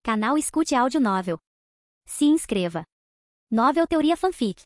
Canal Escute Áudio Novel. Se inscreva. Novel Teoria Fanfic.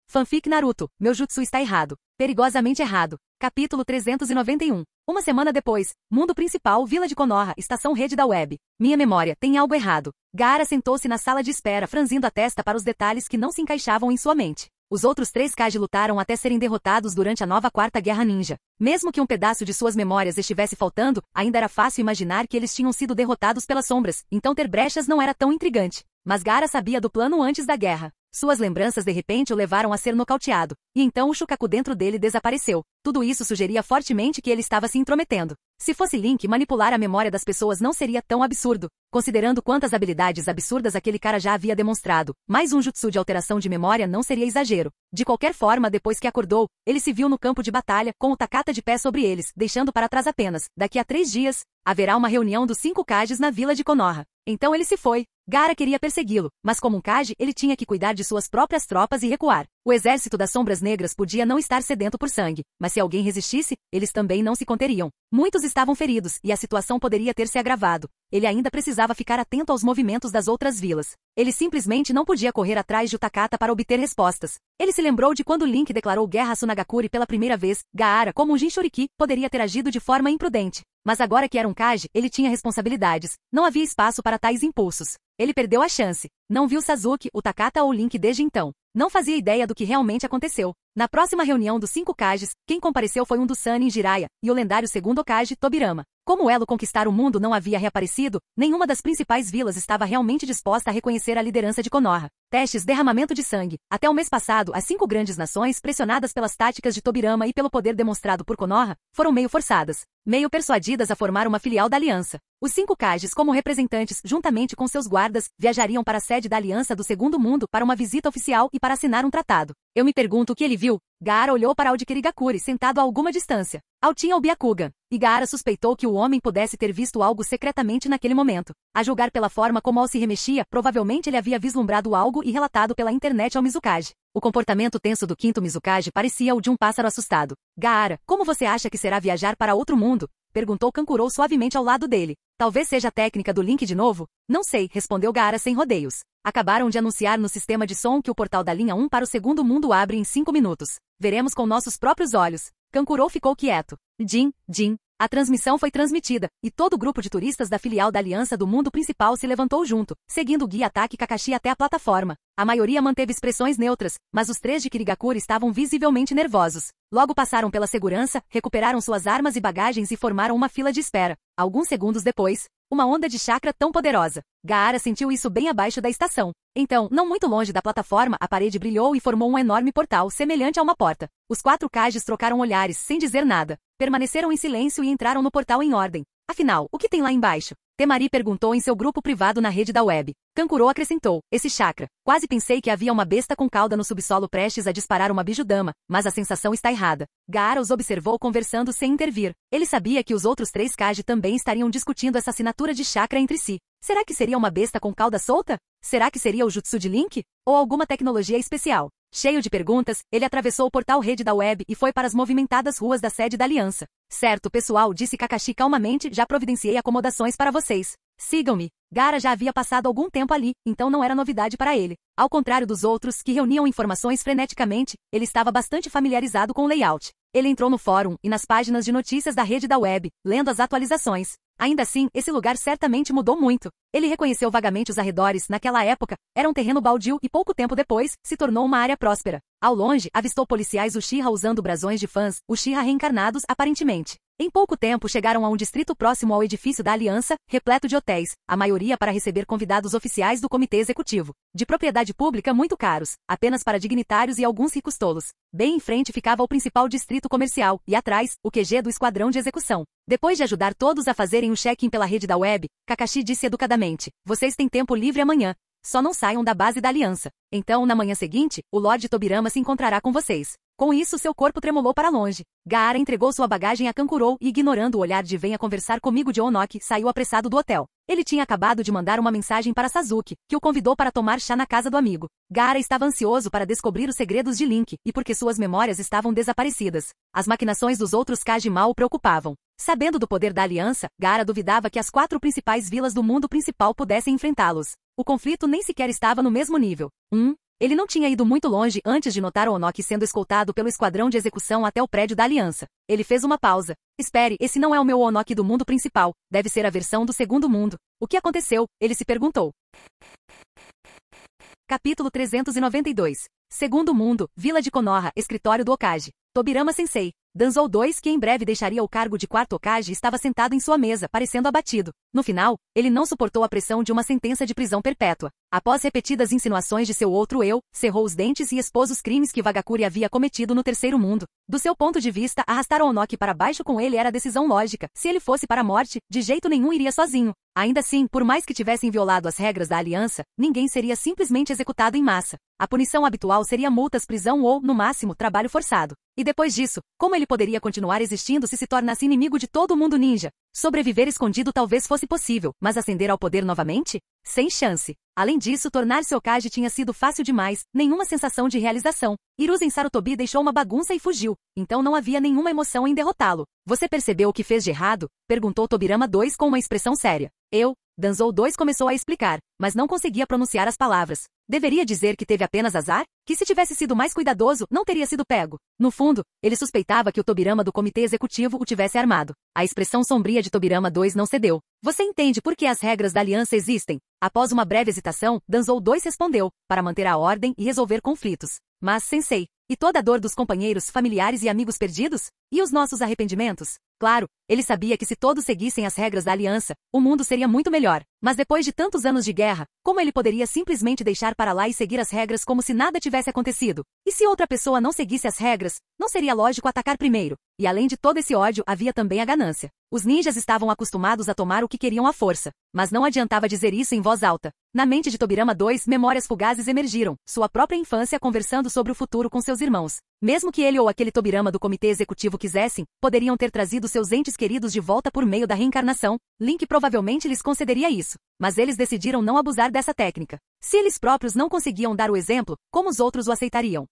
Fanfic Naruto, meu jutsu está errado. Perigosamente errado. Capítulo 391. Uma semana depois, mundo principal, Vila de Konoha, estação rede da web. Minha memória, tem algo errado. Gaara sentou-se na sala de espera, franzindo a testa para os detalhes que não se encaixavam em sua mente. Os outros 3 Kage lutaram até serem derrotados durante a nova Quarta Guerra Ninja. Mesmo que um pedaço de suas memórias estivesse faltando, ainda era fácil imaginar que eles tinham sido derrotados pelas sombras, então ter brechas não era tão intrigante. Mas Gaara sabia do plano antes da guerra. Suas lembranças de repente o levaram a ser nocauteado, e então o Shukaku dentro dele desapareceu. Tudo isso sugeria fortemente que ele estava se intrometendo. Se fosse Link, manipular a memória das pessoas não seria tão absurdo, considerando quantas habilidades absurdas aquele cara já havia demonstrado. Mais um jutsu de alteração de memória não seria exagero. De qualquer forma, depois que acordou, ele se viu no campo de batalha, com o Takata de pé sobre eles, deixando para trás apenas, daqui a 3 dias, haverá uma reunião dos 5 Kages na vila de Konoha. Então ele se foi. Gaara queria persegui-lo, mas como um Kage, ele tinha que cuidar de suas próprias tropas e recuar. O exército das Sombras Negras podia não estar sedento por sangue, mas se alguém resistisse, eles também não se conteriam. Muitos estavam feridos, e a situação poderia ter se agravado. Ele ainda precisava ficar atento aos movimentos das outras vilas. Ele simplesmente não podia correr atrás de Takata para obter respostas. Ele se lembrou de quando Link declarou guerra a Tsunagakure pela primeira vez. Gaara, como um Jinchuriki, poderia ter agido de forma imprudente. Mas agora que era um Kage, ele tinha responsabilidades. Não havia espaço para tais impulsos. Ele perdeu a chance. Não viu Sasuke, o Takata ou Link desde então. Não fazia ideia do que realmente aconteceu. Na próxima reunião dos 5 Kages, quem compareceu foi um dos Sannin Jiraiya, e o lendário segundo Kage, Tobirama. Como o elo conquistar o mundo não havia reaparecido, nenhuma das principais vilas estava realmente disposta a reconhecer a liderança de Konoha. Testes, derramamento de sangue. Até o mês passado, as 5 grandes nações, pressionadas pelas táticas de Tobirama e pelo poder demonstrado por Konoha, foram meio forçadas, meio persuadidas a formar uma filial da aliança. Os 5 Kages, como representantes, juntamente com seus guardas, viajariam para a sede da Aliança do Segundo Mundo para uma visita oficial e para assinar um tratado. Eu me pergunto o que ele viu. Gaara olhou para Aode Kirigakure sentado a alguma distância. Altinha o Byakugan. E Gaara suspeitou que o homem pudesse ter visto algo secretamente naquele momento. A julgar pela forma como Al se remexia, provavelmente ele havia vislumbrado algo e relatado pela internet ao Mizukage. O comportamento tenso do 5º Mizukage parecia o de um pássaro assustado. Gaara, como você acha que será viajar para outro mundo? Perguntou Kankuro suavemente ao lado dele. Talvez seja a técnica do Link de novo? Não sei, respondeu Gaara sem rodeios. Acabaram de anunciar no sistema de som que o portal da linha 1 para o Segundo Mundo abre em 5 minutos. Veremos com nossos próprios olhos. Kankuro ficou quieto. Jin. A transmissão foi transmitida, e todo o grupo de turistas da filial da Aliança do Mundo Principal se levantou junto, seguindo o guia Ataque Kakashi até a plataforma. A maioria manteve expressões neutras, mas os 3 de Kirigakure estavam visivelmente nervosos. Logo passaram pela segurança, recuperaram suas armas e bagagens e formaram uma fila de espera. Alguns segundos depois, uma onda de chakra tão poderosa. Gaara sentiu isso bem abaixo da estação. Então, não muito longe da plataforma, a parede brilhou e formou um enorme portal semelhante a uma porta. Os 4 Kages trocaram olhares, sem dizer nada. Permaneceram em silêncio e entraram no portal em ordem. Afinal, o que tem lá embaixo? Temari perguntou em seu grupo privado na rede da web. Kankuro acrescentou, esse chakra. Quase pensei que havia uma besta com cauda no subsolo prestes a disparar uma bijudama, mas a sensação está errada. Gaara os observou conversando sem intervir. Ele sabia que os outros 3 Kage também estariam discutindo essa assinatura de chakra entre si. Será que seria uma besta com cauda solta? Será que seria o jutsu de Link? Ou alguma tecnologia especial? Cheio de perguntas, ele atravessou o portal rede da web e foi para as movimentadas ruas da sede da aliança. Certo, pessoal, disse Kakashi calmamente, já providenciei acomodações para vocês. Sigam-me. Gaara já havia passado algum tempo ali, então não era novidade para ele. Ao contrário dos outros, que reuniam informações freneticamente, ele estava bastante familiarizado com o layout. Ele entrou no fórum e nas páginas de notícias da rede da web, lendo as atualizações. Ainda assim, esse lugar certamente mudou muito. Ele reconheceu vagamente os arredores, naquela época, era um terreno baldio e pouco tempo depois, se tornou uma área próspera. Ao longe, avistou policiais Uchiha usando brasões de fãs, Uchiha reencarnados, aparentemente. Em pouco tempo chegaram a um distrito próximo ao edifício da Aliança, repleto de hotéis, a maioria para receber convidados oficiais do comitê executivo. De propriedade pública muito caros, apenas para dignitários e alguns ricos tolos. Bem em frente ficava o principal distrito comercial, e atrás, o QG do esquadrão de execução. Depois de ajudar todos a fazerem o check-in pela rede da web, Kakashi disse educadamente, vocês têm tempo livre amanhã. Só não saiam da base da aliança. Então, na manhã seguinte, o Lorde Tobirama se encontrará com vocês. Com isso, seu corpo tremulou para longe. Gaara entregou sua bagagem a Kankuro e, ignorando o olhar de venha conversar comigo de Onoki, saiu apressado do hotel. Ele tinha acabado de mandar uma mensagem para Sasuke, que o convidou para tomar chá na casa do amigo. Gaara estava ansioso para descobrir os segredos de Link, e porque suas memórias estavam desaparecidas. As maquinações dos outros Kage mal o preocupavam. Sabendo do poder da aliança, Gaara duvidava que as 4 principais vilas do mundo principal pudessem enfrentá-los. O conflito nem sequer estava no mesmo nível. Ele não tinha ido muito longe antes de notar Onoki sendo escoltado pelo esquadrão de execução até o prédio da aliança. Ele fez uma pausa. Espere, esse não é o meu Onoki do mundo principal. Deve ser a versão do segundo mundo. O que aconteceu? Ele se perguntou. Capítulo 392. Segundo mundo, Vila de Konoha, escritório do Hokage. Tobirama Sensei. Danzou 2, que em breve deixaria o cargo de quarto Hokage, estava sentado em sua mesa, parecendo abatido. No final, ele não suportou a pressão de uma sentença de prisão perpétua. Após repetidas insinuações de seu outro eu, cerrou os dentes e expôs os crimes que Vagakuri havia cometido no terceiro mundo. Do seu ponto de vista, arrastar Onoki para baixo com ele era a decisão lógica. Se ele fosse para a morte, de jeito nenhum iria sozinho. Ainda assim, por mais que tivessem violado as regras da aliança, ninguém seria simplesmente executado em massa. A punição habitual seria multas, prisão ou, no máximo, trabalho forçado. E depois disso, como ele poderia continuar existindo se tornasse inimigo de todo mundo ninja? Sobreviver escondido talvez fosse possível, mas ascender ao poder novamente? Sem chance. Além disso, tornar-se Hokage tinha sido fácil demais, nenhuma sensação de realização. Hiruzen Sarutobi deixou uma bagunça e fugiu, então não havia nenhuma emoção em derrotá-lo. Você percebeu o que fez de errado? Perguntou Tobirama 2 com uma expressão séria. Danzou 2 começou a explicar, mas não conseguia pronunciar as palavras. Deveria dizer que teve apenas azar? Que se tivesse sido mais cuidadoso, não teria sido pego. No fundo, ele suspeitava que o Tobirama do comitê executivo o tivesse armado. A expressão sombria de Tobirama 2 não cedeu. Você entende por que as regras da aliança existem? Após uma breve hesitação, Danzou 2 respondeu, para manter a ordem e resolver conflitos. Mas, sensei, e toda a dor dos companheiros, familiares e amigos perdidos? E os nossos arrependimentos? Claro, ele sabia que se todos seguissem as regras da aliança, o mundo seria muito melhor. Mas depois de tantos anos de guerra, como ele poderia simplesmente deixar para lá e seguir as regras como se nada tivesse acontecido? E se outra pessoa não seguisse as regras, não seria lógico atacar primeiro? E além de todo esse ódio, havia também a ganância. Os ninjas estavam acostumados a tomar o que queriam à força, mas não adiantava dizer isso em voz alta. Na mente de Tobirama 2, memórias fugazes emergiram, sua própria infância conversando sobre o futuro com seus irmãos. Mesmo que ele ou aquele Tobirama do comitê executivo quisessem, poderiam ter trazido seus entes queridos de volta por meio da reencarnação. Link provavelmente lhes concederia isso, mas eles decidiram não abusar dessa técnica. Se eles próprios não conseguiam dar o exemplo, como os outros o aceitariam?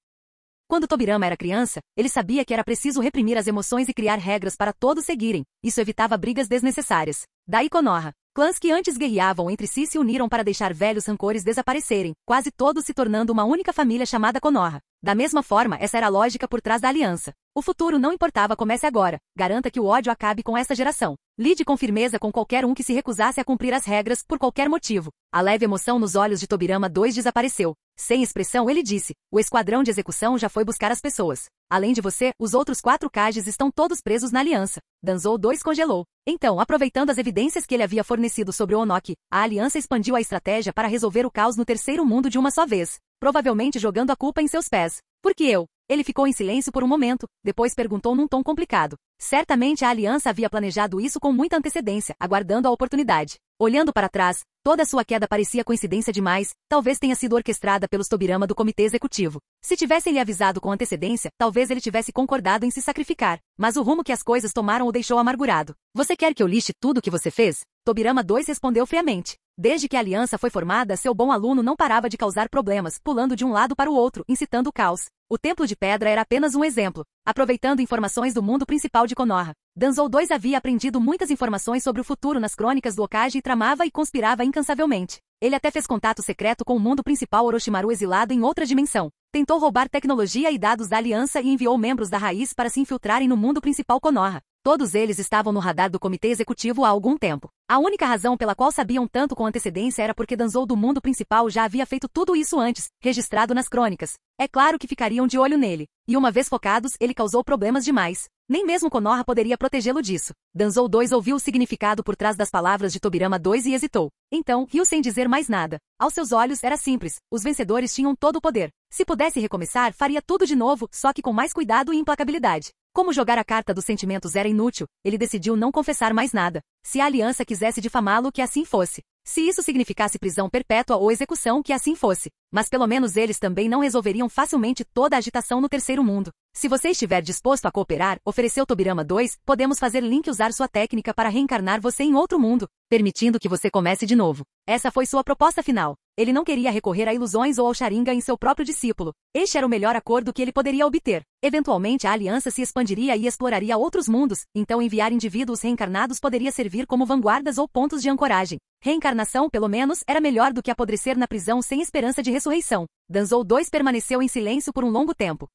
Quando Tobirama era criança, ele sabia que era preciso reprimir as emoções e criar regras para todos seguirem. Isso evitava brigas desnecessárias. Daí Konoha. Clãs que antes guerreavam entre si se uniram para deixar velhos rancores desaparecerem, quase todos se tornando uma única família chamada Konoha. Da mesma forma, essa era a lógica por trás da aliança. O futuro não importava, comece agora. Garanta que o ódio acabe com esta geração. Lide com firmeza com qualquer um que se recusasse a cumprir as regras por qualquer motivo. A leve emoção nos olhos de Tobirama 2 desapareceu. Sem expressão, ele disse: o esquadrão de execução já foi buscar as pessoas. Além de você, os outros 4 Hokages estão todos presos na aliança. Danzou 2 congelou. Então, aproveitando as evidências que ele havia fornecido sobre o Onoki, a aliança expandiu a estratégia para resolver o caos no terceiro mundo de uma só vez, provavelmente jogando a culpa em seus pés. Por que eu? Ele ficou em silêncio por um momento, depois perguntou num tom complicado. Certamente a aliança havia planejado isso com muita antecedência, aguardando a oportunidade. Olhando para trás, toda a sua queda parecia coincidência demais, talvez tenha sido orquestrada pelos Tobirama do comitê executivo. Se tivessem lhe avisado com antecedência, talvez ele tivesse concordado em se sacrificar, mas o rumo que as coisas tomaram o deixou amargurado. Você quer que eu liste tudo o que você fez? Tobirama 2 respondeu friamente. Desde que a aliança foi formada, seu bom aluno não parava de causar problemas, pulando de um lado para o outro, incitando o caos. O Templo de Pedra era apenas um exemplo. Aproveitando informações do mundo principal de Konoha, Danzou 2 havia aprendido muitas informações sobre o futuro nas crônicas do Hokage e tramava e conspirava incansavelmente. Ele até fez contato secreto com o mundo principal Orochimaru exilado em outra dimensão. Tentou roubar tecnologia e dados da aliança e enviou membros da raiz para se infiltrarem no mundo principal Konoha. Todos eles estavam no radar do comitê executivo há algum tempo. A única razão pela qual sabiam tanto com antecedência era porque Danzou do mundo principal já havia feito tudo isso antes, registrado nas crônicas. É claro que ficariam de olho nele. E uma vez focados, ele causou problemas demais. Nem mesmo Konoha poderia protegê-lo disso. Danzou 2 ouviu o significado por trás das palavras de Tobirama 2 e hesitou. Então, riu sem dizer mais nada. Aos seus olhos era simples, os vencedores tinham todo o poder. Se pudesse recomeçar, faria tudo de novo, só que com mais cuidado e implacabilidade. Como jogar a carta dos sentimentos era inútil, ele decidiu não confessar mais nada. Se a aliança quisesse difamá-lo, que assim fosse. Se isso significasse prisão perpétua ou execução, que assim fosse. Mas pelo menos eles também não resolveriam facilmente toda a agitação no terceiro mundo. Se você estiver disposto a cooperar, ofereceu Tobirama 2, podemos fazer Link usar sua técnica para reencarnar você em outro mundo, permitindo que você comece de novo. Essa foi sua proposta final. Ele não queria recorrer a ilusões ou ao Sharingan em seu próprio discípulo. Este era o melhor acordo que ele poderia obter. Eventualmente a aliança se expandiria e exploraria outros mundos, então enviar indivíduos reencarnados poderia servir como vanguardas ou pontos de ancoragem. Reencarnação, pelo menos, era melhor do que apodrecer na prisão sem esperança de ressurreição. Danzou 2 permaneceu em silêncio por um longo tempo.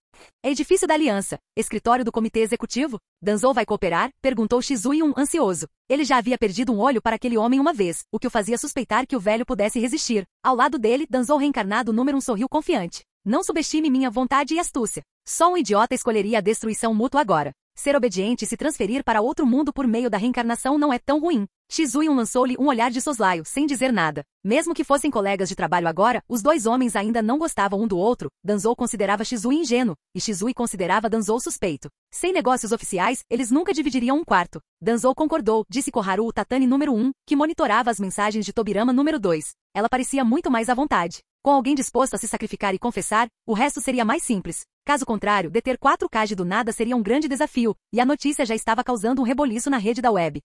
Edifício da Aliança. Escritório do Comitê Executivo? Danzou vai cooperar? Perguntou Shizui ansioso. Ele já havia perdido um olho para aquele homem uma vez, o que o fazia suspeitar que o velho pudesse resistir. Ao lado dele, Danzou reencarnado número 1 sorriu confiante. Não subestime minha vontade e astúcia. Só um idiota escolheria a destruição mútua agora. Ser obediente e se transferir para outro mundo por meio da reencarnação não é tão ruim. Shizui lançou-lhe um olhar de soslaio, sem dizer nada. Mesmo que fossem colegas de trabalho agora, os 2 homens ainda não gostavam um do outro. Danzou considerava Shizui ingênuo, e Shizui considerava Danzou suspeito. Sem negócios oficiais, eles nunca dividiriam um quarto. Danzou concordou, disse Koharu Tatani número 1, que monitorava as mensagens de Tobirama número 2. Ela parecia muito mais à vontade. Com alguém disposto a se sacrificar e confessar, o resto seria mais simples. Caso contrário, deter 4 Kage do nada seria um grande desafio, e a notícia já estava causando um reboliço na rede da web.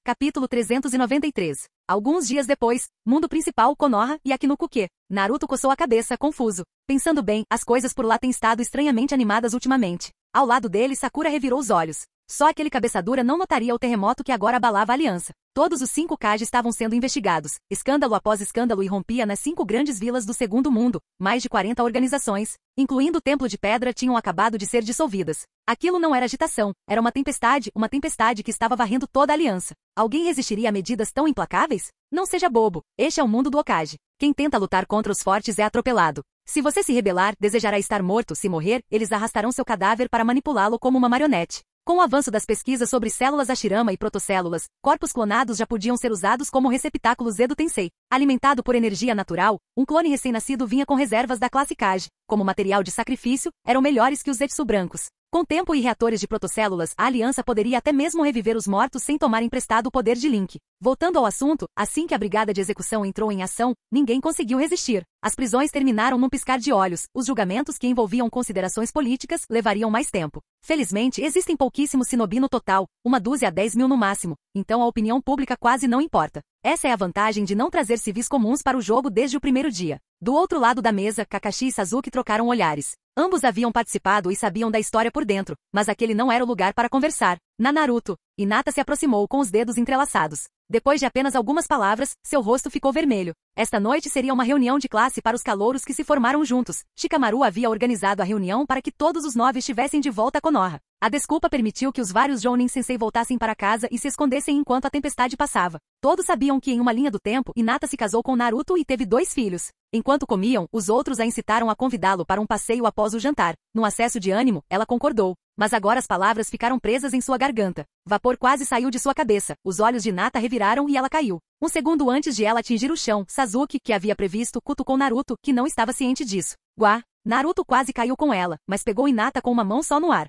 Capítulo 393. Alguns dias depois, mundo principal Konoha e Akinukuke. Naruto coçou a cabeça, confuso. Pensando bem, as coisas por lá têm estado estranhamente animadas ultimamente. Ao lado dele, Sakura revirou os olhos. Só aquele cabeçadura não notaria o terremoto que agora abalava a aliança. Todos os 5 Kage estavam sendo investigados. Escândalo após escândalo irrompia nas 5 grandes vilas do Segundo Mundo. Mais de 40 organizações, incluindo o Templo de Pedra, tinham acabado de ser dissolvidas. Aquilo não era agitação, era uma tempestade que estava varrendo toda a aliança. Alguém resistiria a medidas tão implacáveis? Não seja bobo, este é o mundo do Hokage. Quem tenta lutar contra os fortes é atropelado. Se você se rebelar, desejará estar morto. Se morrer, eles arrastarão seu cadáver para manipulá-lo como uma marionete. Com o avanço das pesquisas sobre células Hashirama e protocélulas, corpos clonados já podiam ser usados como receptáculos Edo Tensei. Alimentado por energia natural, um clone recém-nascido vinha com reservas da classe Kage. Como material de sacrifício, eram melhores que os Zetsu brancos. Com tempo e reatores de protocélulas, a aliança poderia até mesmo reviver os mortos sem tomar emprestado o poder de Link. Voltando ao assunto, assim que a brigada de execução entrou em ação, ninguém conseguiu resistir. As prisões terminaram num piscar de olhos. Os julgamentos que envolviam considerações políticas levariam mais tempo. Felizmente, existem pouquíssimos shinobi no total, 1 dúzia a 10 mil no máximo, então a opinião pública quase não importa. Essa é a vantagem de não trazer civis comuns para o jogo desde o primeiro dia. Do outro lado da mesa, Kakashi e Sasuke trocaram olhares. Ambos haviam participado e sabiam da história por dentro, mas aquele não era o lugar para conversar. Naruto, Hinata se aproximou com os dedos entrelaçados. Depois de apenas algumas palavras, seu rosto ficou vermelho. Esta noite seria uma reunião de classe para os calouros que se formaram juntos. Shikamaru havia organizado a reunião para que todos os 9 estivessem de volta a Konoha. A desculpa permitiu que os vários Jounin Sensei voltassem para casa e se escondessem enquanto a tempestade passava. Todos sabiam que em uma linha do tempo, Hinata se casou com Naruto e teve 2 filhos. Enquanto comiam, os outros a incitaram a convidá-lo para um passeio após o jantar. Num acesso de ânimo, ela concordou. Mas agora as palavras ficaram presas em sua garganta. Vapor quase saiu de sua cabeça. Os olhos de Hinata reviraram e ela caiu. Um segundo antes de ela atingir o chão, Sasuke, que havia previsto, cutucou Naruto, que não estava ciente disso. Guá! Naruto quase caiu com ela, mas pegou Hinata com uma mão só no ar.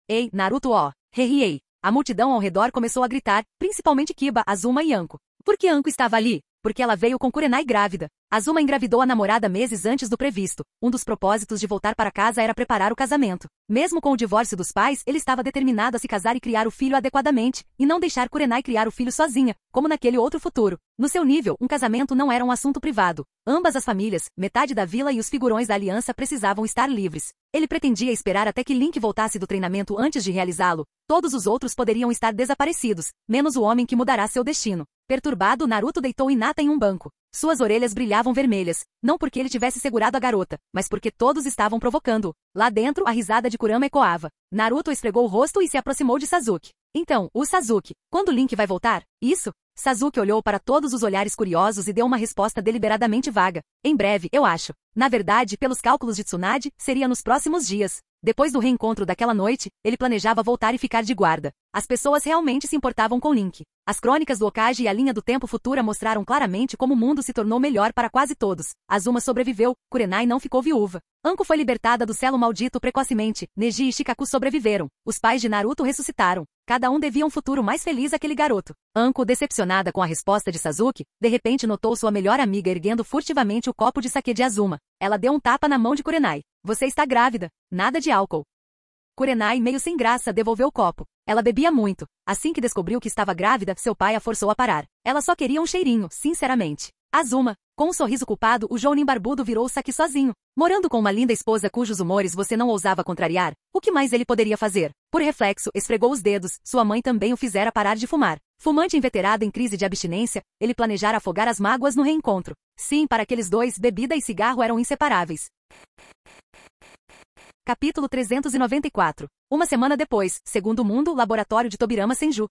Ei, Naruto, ó! Heihei! A multidão ao redor começou a gritar, principalmente Kiba, Azuma e Anko. Por que Anko estava ali? Porque ela veio com Kurenai grávida. Azuma engravidou a namorada meses antes do previsto. Um dos propósitos de voltar para casa era preparar o casamento. Mesmo com o divórcio dos pais, ele estava determinado a se casar e criar o filho adequadamente, e não deixar Kurenai criar o filho sozinha, como naquele outro futuro. No seu nível, um casamento não era um assunto privado. Ambas as famílias, metade da vila e os figurões da aliança precisavam estar livres. Ele pretendia esperar até que Link voltasse do treinamento antes de realizá-lo. Todos os outros poderiam estar desaparecidos, menos o homem que mudará seu destino. Perturbado, Naruto deitou Hinata em um banco. Suas orelhas brilhavam vermelhas, não porque ele tivesse segurado a garota, mas porque todos estavam provocando-o. Lá dentro, a risada de Kurama ecoava. Naruto esfregou o rosto e se aproximou de Sasuke. Então, o Sasuke, quando Link vai voltar? Isso? Sasuke olhou para todos os olhares curiosos e deu uma resposta deliberadamente vaga. Em breve, eu acho. Na verdade, pelos cálculos de Tsunade, seria nos próximos dias. Depois do reencontro daquela noite, ele planejava voltar e ficar de guarda. As pessoas realmente se importavam com Link. As crônicas do Hokage e a linha do tempo futura mostraram claramente como o mundo se tornou melhor para quase todos. Azuma sobreviveu, Kurenai não ficou viúva. Anko foi libertada do selo maldito precocemente, Neji e Shikaku sobreviveram, os pais de Naruto ressuscitaram, cada um devia um futuro mais feliz àquele garoto. Anko, decepcionada com a resposta de Sasuke, de repente notou sua melhor amiga erguendo furtivamente o copo de sake de Azuma. Ela deu um tapa na mão de Kurenai. Você está grávida. Nada de álcool. Kurenai, meio sem graça, devolveu o copo. Ela bebia muito. Assim que descobriu que estava grávida, seu pai a forçou a parar. Ela só queria um cheirinho, sinceramente. Azuma, com um sorriso culpado, o Jounin barbudo virou o Saki sozinho. Morando com uma linda esposa cujos humores você não ousava contrariar, o que mais ele poderia fazer? Por reflexo, esfregou os dedos, sua mãe também o fizera parar de fumar. Fumante inveterado em crise de abstinência, ele planejara afogar as mágoas no reencontro. Sim, para aqueles dois, bebida e cigarro eram inseparáveis. Capítulo 394. Uma semana depois, segundo o mundo, laboratório de Tobirama Senju.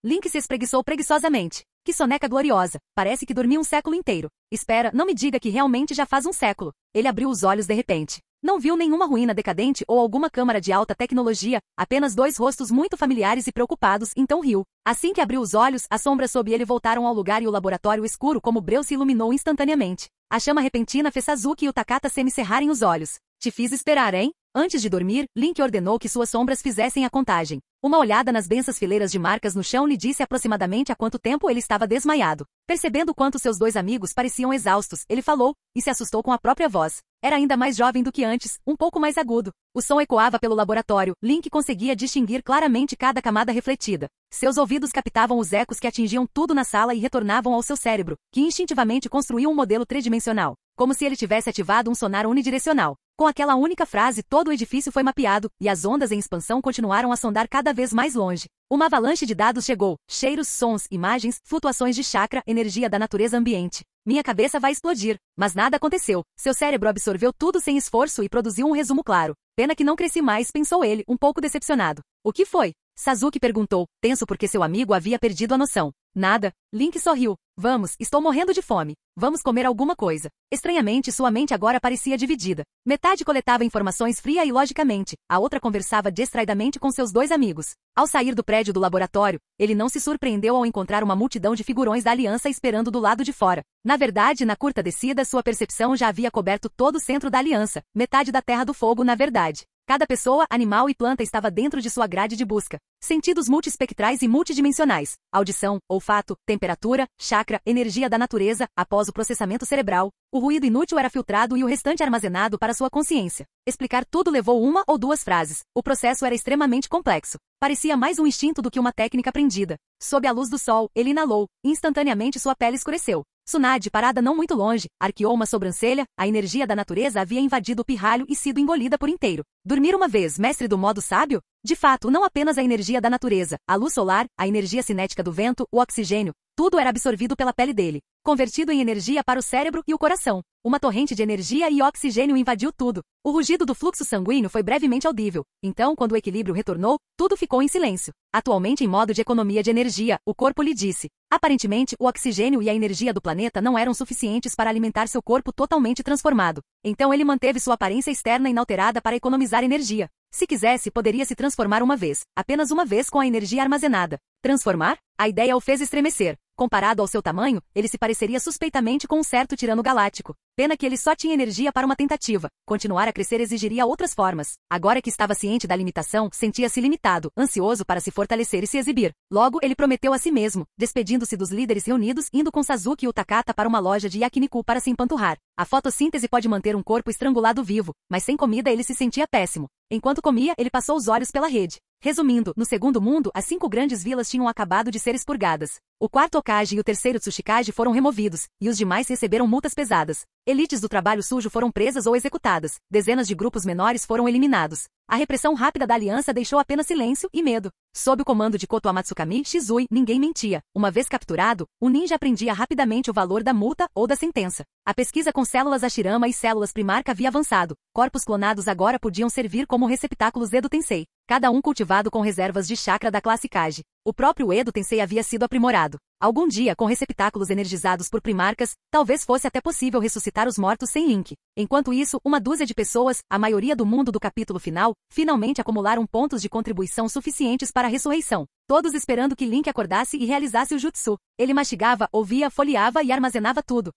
Link se espreguiçou preguiçosamente. Que soneca gloriosa. Parece que dormi um século inteiro. Espera, não me diga que realmente já faz um século. Ele abriu os olhos de repente. Não viu nenhuma ruína decadente ou alguma câmara de alta tecnologia, apenas dois rostos muito familiares e preocupados, então riu. Assim que abriu os olhos, as sombras sob ele voltaram ao lugar e o laboratório escuro como breu se iluminou instantaneamente. A chama repentina fez Sasuke e o Takata semicerrarem os olhos. Te fiz esperar, hein? Antes de dormir, Link ordenou que suas sombras fizessem a contagem. Uma olhada nas densas fileiras de marcas no chão lhe disse aproximadamente há quanto tempo ele estava desmaiado. Percebendo quanto seus dois amigos pareciam exaustos, ele falou, e se assustou com a própria voz. Era ainda mais jovem do que antes, um pouco mais agudo. O som ecoava pelo laboratório, Link conseguia distinguir claramente cada camada refletida. Seus ouvidos captavam os ecos que atingiam tudo na sala e retornavam ao seu cérebro, que instintivamente construiu um modelo tridimensional, como se ele tivesse ativado um sonar unidirecional. Com aquela única frase, todo o edifício foi mapeado, e as ondas em expansão continuaram a sondar cada vez mais longe. Uma avalanche de dados chegou, cheiros, sons, imagens, flutuações de chakra, energia da natureza ambiente. Minha cabeça vai explodir. Mas nada aconteceu. Seu cérebro absorveu tudo sem esforço e produziu um resumo claro. Pena que não cresci mais, pensou ele, um pouco decepcionado. O que foi? Sasuke perguntou, tenso porque seu amigo havia perdido a noção. Nada. Link sorriu. Vamos, estou morrendo de fome. Vamos comer alguma coisa. Estranhamente, sua mente agora parecia dividida. Metade coletava informações fria e logicamente, a outra conversava distraidamente com seus dois amigos. Ao sair do prédio do laboratório, ele não se surpreendeu ao encontrar uma multidão de figurões da aliança esperando do lado de fora. Na verdade, na curta descida, sua percepção já havia coberto todo o centro da aliança, metade da Terra do Fogo na verdade. Cada pessoa, animal e planta estava dentro de sua grade de busca. Sentidos multiespectrais e multidimensionais. Audição, olfato, temperatura, chakra, energia da natureza, após o processamento cerebral. O ruído inútil era filtrado e o restante armazenado para sua consciência. Explicar tudo levou uma ou duas frases. O processo era extremamente complexo. Parecia mais um instinto do que uma técnica aprendida. Sob a luz do sol, ele inalou. Instantaneamente sua pele escureceu. Tsunade, parada não muito longe, arqueou uma sobrancelha, a energia da natureza havia invadido o pirralho e sido engolida por inteiro. Dormir uma vez, mestre do modo sábio? De fato, não apenas a energia da natureza, a luz solar, a energia cinética do vento, o oxigênio, tudo era absorvido pela pele dele, convertido em energia para o cérebro e o coração. Uma torrente de energia e oxigênio invadiu tudo. O rugido do fluxo sanguíneo foi brevemente audível. Então, quando o equilíbrio retornou, tudo ficou em silêncio. Atualmente em modo de economia de energia, o corpo lhe disse. Aparentemente, o oxigênio e a energia do planeta não eram suficientes para alimentar seu corpo totalmente transformado. Então ele manteve sua aparência externa inalterada para economizar energia. Se quisesse, poderia se transformar uma vez, apenas uma vez com a energia armazenada. Transformar? A ideia o fez estremecer. Comparado ao seu tamanho, ele se pareceria suspeitamente com um certo tirano galáctico. Pena que ele só tinha energia para uma tentativa. Continuar a crescer exigiria outras formas. Agora que estava ciente da limitação, sentia-se limitado, ansioso para se fortalecer e se exibir. Logo, ele prometeu a si mesmo, despedindo-se dos líderes reunidos, indo com Sasuke e o Takata para uma loja de yakiniku para se empanturrar. A fotossíntese pode manter um corpo estrangulado vivo, mas sem comida ele se sentia péssimo. Enquanto comia, ele passou os olhos pela rede. Resumindo, no segundo mundo, as 5 grandes vilas tinham acabado de ser expurgadas. O quarto Hokage e o terceiro Tsuchikage foram removidos, e os demais receberam multas pesadas. Elites do trabalho sujo foram presas ou executadas. Dezenas de grupos menores foram eliminados. A repressão rápida da aliança deixou apenas silêncio e medo. Sob o comando de Koto Amatsukami Shizui, ninguém mentia. Uma vez capturado, o ninja aprendia rapidamente o valor da multa ou da sentença. A pesquisa com células Hashirama e células Primark havia avançado. Corpos clonados agora podiam servir como receptáculos Edo Tensei, cada um cultivado com reservas de chakra da classe Kage. O próprio Edo Tensei havia sido aprimorado. Algum dia, com receptáculos energizados por primarcas, talvez fosse até possível ressuscitar os mortos sem Link. Enquanto isso, uma dúzia de pessoas, a maioria do mundo do capítulo final, finalmente acumularam pontos de contribuição suficientes para a ressurreição. Todos esperando que Link acordasse e realizasse o jutsu. Ele mastigava, ouvia, folheava e armazenava tudo.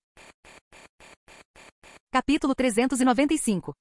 Capítulo 395.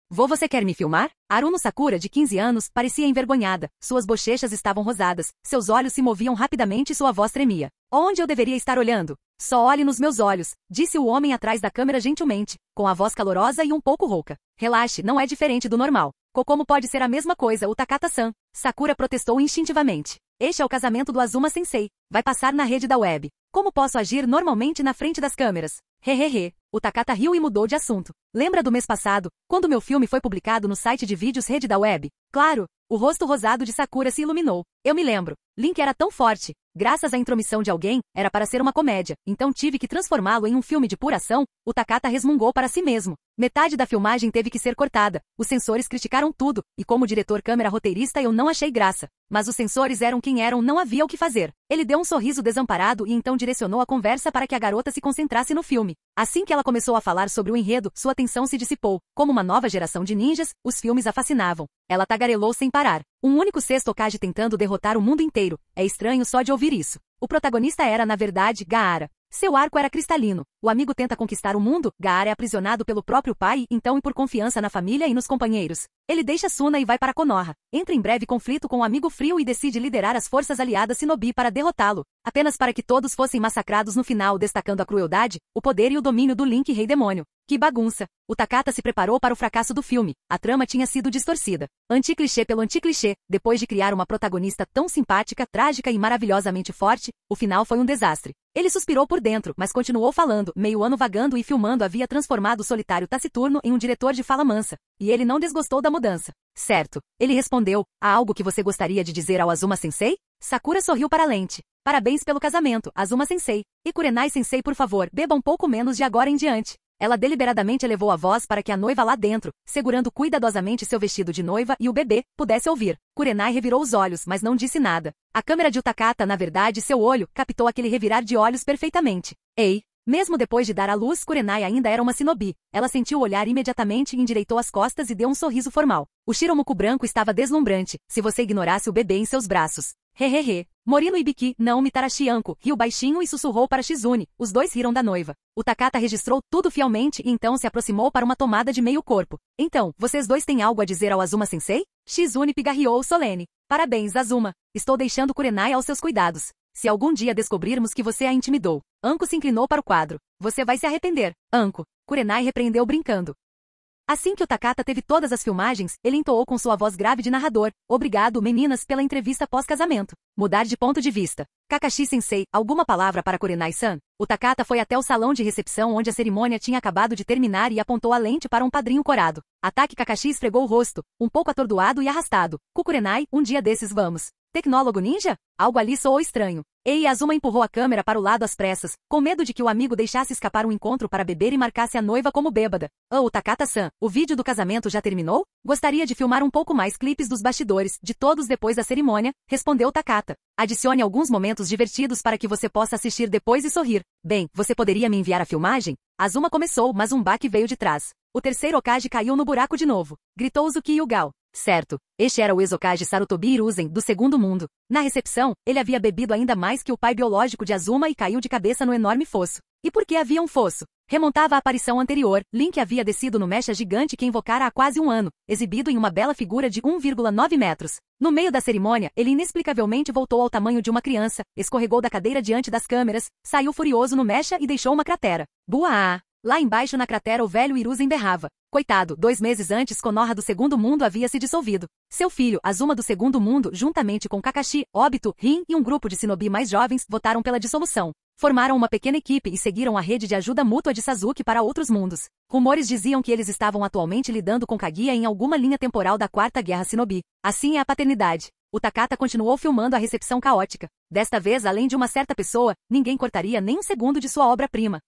Vô, você quer me filmar? Aruno Sakura, de 15 anos, parecia envergonhada. Suas bochechas estavam rosadas, seus olhos se moviam rapidamente e sua voz tremia. Onde eu deveria estar olhando? Só olhe nos meus olhos, disse o homem atrás da câmera gentilmente, com a voz calorosa e um pouco rouca. Relaxe, não é diferente do normal. Como pode ser a mesma coisa, o Takata-san? Sakura protestou instintivamente. Este é o casamento do Azuma-sensei. Vai passar na rede da web. Como posso agir normalmente na frente das câmeras? Hehehe. O Takata riu e mudou de assunto. Lembra do mês passado, quando meu filme foi publicado no site de vídeos rede da web? Claro. O rosto rosado de Sakura se iluminou. Eu me lembro. Link era tão forte. Graças à intromissão de alguém, era para ser uma comédia, então tive que transformá-lo em um filme de pura ação. O Takata resmungou para si mesmo. Metade da filmagem teve que ser cortada. Os censores criticaram tudo, e como diretor câmera roteirista eu não achei graça. Mas os censores eram quem eram, não havia o que fazer. Ele deu um sorriso desamparado e então direcionou a conversa para que a garota se concentrasse no filme. Assim que ela começou a falar sobre o enredo, sua atenção se dissipou. Como uma nova geração de ninjas, os filmes a fascinavam. Ela tagarelou sem parar. Um único sexto Hokage tentando derrotar o mundo inteiro. É estranho só de ouvir isso. O protagonista era, na verdade, Gaara. Seu arco era cristalino. O amigo tenta conquistar o mundo, Gaara é aprisionado pelo próprio pai, então e por confiança na família e nos companheiros. Ele deixa Suna e vai para Konoha. Entra em breve conflito com o amigo frio e decide liderar as forças aliadas Shinobi para derrotá-lo. Apenas para que todos fossem massacrados no final, destacando a crueldade, o poder e o domínio do Link Rei Demônio. Que bagunça! O Takata se preparou para o fracasso do filme. A trama tinha sido distorcida. Anticlichê pelo anticlichê, depois de criar uma protagonista tão simpática, trágica e maravilhosamente forte, o final foi um desastre. Ele suspirou por dentro, mas continuou falando, meio ano vagando e filmando havia transformado o solitário taciturno em um diretor de fala mansa. E ele não desgostou da mudança. Certo. Ele respondeu, há algo que você gostaria de dizer ao Azuma-sensei? Sakura sorriu para a lente. Parabéns pelo casamento, Azuma-sensei. E Kurenai-sensei, por favor, beba um pouco menos de agora em diante. Ela deliberadamente elevou a voz para que a noiva lá dentro, segurando cuidadosamente seu vestido de noiva e o bebê, pudesse ouvir. Kurenai revirou os olhos, mas não disse nada. A câmera de Takata, na verdade, seu olho, captou aquele revirar de olhos perfeitamente. Ei! Mesmo depois de dar à luz, Kurenai ainda era uma shinobi. Ela sentiu o olhar imediatamente e endireitou as costas e deu um sorriso formal. O Shiromuku branco estava deslumbrante, se você ignorasse o bebê em seus braços. Hehehe. Morino Ibiki, não Mitarashi Anko, riu baixinho e sussurrou para Shizune. Os dois riram da noiva. O Takata registrou tudo fielmente e então se aproximou para uma tomada de meio corpo. Então, vocês dois têm algo a dizer ao Azuma-sensei? Shizune pigarreou solene. Parabéns, Azuma. Estou deixando Kurenai aos seus cuidados. Se algum dia descobrirmos que você a intimidou. Anko se inclinou para o quadro. Você vai se arrepender. Anko. Kurenai repreendeu brincando. Assim que o Takata teve todas as filmagens, ele entoou com sua voz grave de narrador. Obrigado, meninas, pela entrevista pós-casamento. Mudar de ponto de vista. Kakashi-sensei, alguma palavra para Kurenai-san? O Takata foi até o salão de recepção onde a cerimônia tinha acabado de terminar e apontou a lente para um padrinho corado. Ataque Kakashi esfregou o rosto, um pouco atordoado e arrastado. Kurenai, um dia desses vamos. Tecnólogo ninja? Algo ali soou estranho. Ei, Azuma empurrou a câmera para o lado às pressas, com medo de que o amigo deixasse escapar um encontro para beber e marcasse a noiva como bêbada. Oh, Takata-san, o vídeo do casamento já terminou? Gostaria de filmar um pouco mais clipes dos bastidores, de todos depois da cerimônia, respondeu Takata. Adicione alguns momentos divertidos para que você possa assistir depois e sorrir. Bem, você poderia me enviar a filmagem? Azuma começou, mas um baque veio de trás. O terceiro Hokage caiu no buraco de novo. Gritou Uzuki Yugal. Certo, este era o ex-Hokage Sarutobi Hiruzen, do Segundo Mundo. Na recepção, ele havia bebido ainda mais que o pai biológico de Azuma e caiu de cabeça no enorme fosso. E por que havia um fosso? Remontava à aparição anterior, Link havia descido no mecha gigante que invocara há quase um ano, exibido em uma bela figura de 1,9 metros. No meio da cerimônia, ele inexplicavelmente voltou ao tamanho de uma criança, escorregou da cadeira diante das câmeras, saiu furioso no mecha e deixou uma cratera. Buaa! Lá embaixo na cratera o velho Hiruzen berrava. Coitado, 2 meses antes Konoha do Segundo Mundo havia se dissolvido. Seu filho, Azuma do Segundo Mundo, juntamente com Kakashi, Obito, Rin e um grupo de shinobi mais jovens, votaram pela dissolução. Formaram uma pequena equipe e seguiram a rede de ajuda mútua de Sasuke para outros mundos. Rumores diziam que eles estavam atualmente lidando com Kaguya em alguma linha temporal da Quarta Guerra Shinobi. Assim é a paternidade. O Takata continuou filmando a recepção caótica. Desta vez, além de uma certa pessoa, ninguém cortaria nem um segundo de sua obra-prima.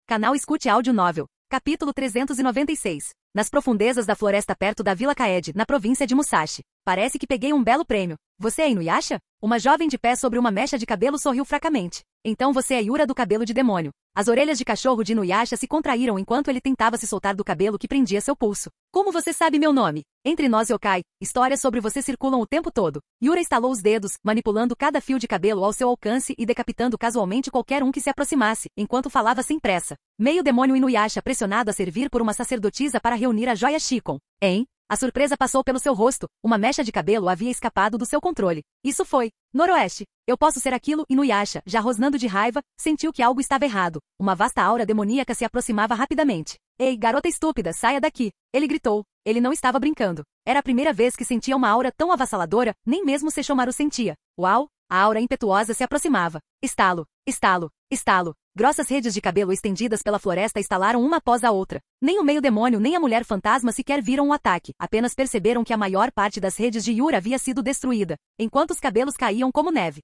Canal Escute Áudio Novel. Capítulo 396. nas profundezas da floresta perto da Vila Kaede, na província de Musashi. Parece que peguei um belo prêmio. Você é Inuyasha? Uma jovem de pé sobre uma mecha de cabelo sorriu fracamente. Então você é Yura do cabelo de demônio. As orelhas de cachorro de Inuyasha se contraíram enquanto ele tentava se soltar do cabelo que prendia seu pulso. Como você sabe meu nome? Entre nós yokai, histórias sobre você circulam o tempo todo. Yura estalou os dedos, manipulando cada fio de cabelo ao seu alcance e decapitando casualmente qualquer um que se aproximasse, enquanto falava sem pressa. Meio demônio Inuyasha pressionado a servir por uma sacerdotisa para reunir a joia Shikon. Hein? A surpresa passou pelo seu rosto, uma mecha de cabelo havia escapado do seu controle. Isso foi. Noroeste. Eu posso ser aquilo, Inuyasha, já rosnando de raiva, sentiu que algo estava errado. Uma vasta aura demoníaca se aproximava rapidamente. Ei, garota estúpida, saia daqui. Ele gritou. Ele não estava brincando. Era a primeira vez que sentia uma aura tão avassaladora, nem mesmo Sesshomaru sentia. Uau! A aura impetuosa se aproximava. Estalo, estalo, estalo. Grossas redes de cabelo estendidas pela floresta estalaram uma após a outra. Nem o meio-demônio nem a mulher fantasma sequer viram o ataque, apenas perceberam que a maior parte das redes de Yura havia sido destruída, enquanto os cabelos caíam como neve.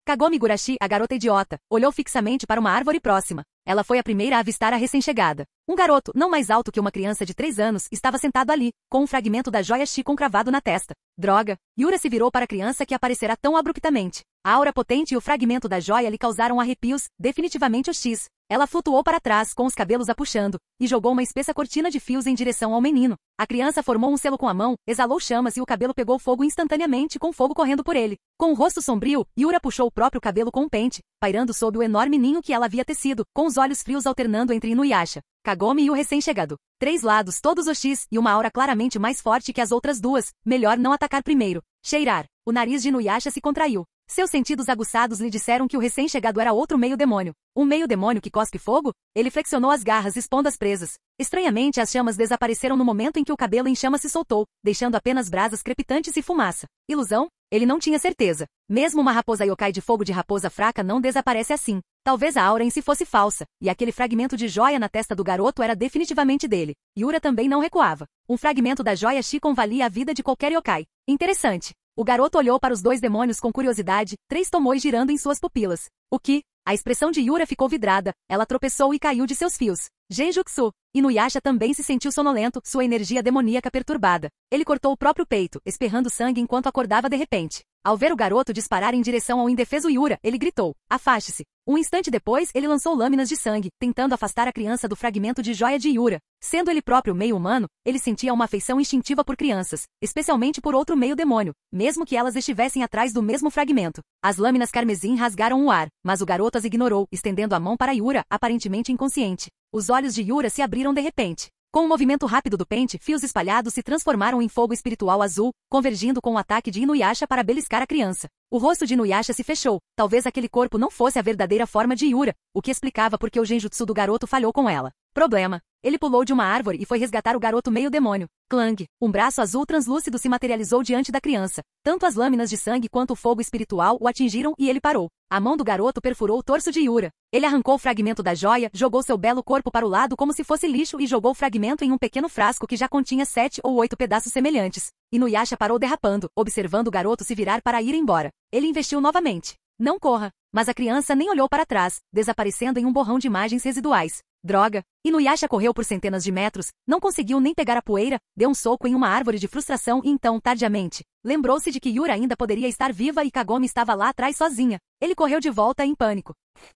Kagome Igurashi, a garota idiota, olhou fixamente para uma árvore próxima. Ela foi a primeira a avistar a recém-chegada. Um garoto, não mais alto que uma criança de 3 anos, estava sentado ali, com um fragmento da joia Shikon cravado na testa. Droga! Yura se virou para a criança que aparecerá tão abruptamente. A aura potente e o fragmento da joia lhe causaram arrepios, definitivamente o X. Ela flutuou para trás, com os cabelos a puxando, e jogou uma espessa cortina de fios em direção ao menino. A criança formou um selo com a mão, exalou chamas e o cabelo pegou fogo instantaneamente com fogo correndo por ele. Com o rosto sombrio, Yura puxou o próprio cabelo com um pente, pairando sob o enorme ninho que ela havia tecido, com os olhos frios alternando entre Inuyasha, Kagome e o recém-chegado. 3 lados, todos os X, e uma aura claramente mais forte que as outras duas. Melhor não atacar primeiro. Cheirar. O nariz de Inuyasha se contraiu. Seus sentidos aguçados lhe disseram que o recém-chegado era outro meio-demônio. Um meio-demônio que cospe fogo? Ele flexionou as garras expondo as presas. Estranhamente, as chamas desapareceram no momento em que o cabelo em chama se soltou, deixando apenas brasas crepitantes e fumaça. Ilusão? Ele não tinha certeza. Mesmo uma raposa yokai de fogo de raposa fraca não desaparece assim. Talvez a aura em si fosse falsa, e aquele fragmento de joia na testa do garoto era definitivamente dele. Yura também não recuava. Um fragmento da joia Shikon valia a vida de qualquer yokai. Interessante. O garoto olhou para os 2 demônios com curiosidade, 3 tomões girando em suas pupilas. O que? A expressão de Yura ficou vidrada, ela tropeçou e caiu de seus fios. Genjutsu. Inuyasha também se sentiu sonolento, sua energia demoníaca perturbada. Ele cortou o próprio peito, esperrando sangue enquanto acordava de repente. Ao ver o garoto disparar em direção ao indefeso Yura, ele gritou, afaste-se. Um instante depois, ele lançou lâminas de sangue, tentando afastar a criança do fragmento de joia de Yura. Sendo ele próprio meio humano, ele sentia uma afeição instintiva por crianças, especialmente por outro meio demônio, mesmo que elas estivessem atrás do mesmo fragmento. As lâminas carmesim rasgaram o ar, mas o garoto as ignorou, estendendo a mão para Yura, aparentemente inconsciente. Os olhos de Yura se abriram de repente. Com um movimento rápido do pente, fios espalhados se transformaram em fogo espiritual azul, convergindo com o ataque de Inuyasha para beliscar a criança. O rosto de Inuyasha se fechou. Talvez aquele corpo não fosse a verdadeira forma de Yura, o que explicava porque o genjutsu do garoto falhou com ela. Problema. Ele pulou de uma árvore e foi resgatar o garoto meio demônio. Clang. Um braço azul translúcido se materializou diante da criança. Tanto as lâminas de sangue quanto o fogo espiritual o atingiram e ele parou. A mão do garoto perfurou o torso de Yura. Ele arrancou o fragmento da joia, jogou seu belo corpo para o lado como se fosse lixo e jogou o fragmento em um pequeno frasco que já continha 7 ou 8 pedaços semelhantes. Inuyasha parou derrapando, observando o garoto se virar para ir embora. Ele investiu novamente. Não corra. Mas a criança nem olhou para trás, desaparecendo em um borrão de imagens residuais. Droga! Inuyasha correu por centenas de metros, não conseguiu nem pegar a poeira, deu um soco em uma árvore de frustração e então, tardiamente, lembrou-se de que Yura ainda poderia estar viva e Kagome estava lá atrás sozinha. Ele correu de volta em pânico.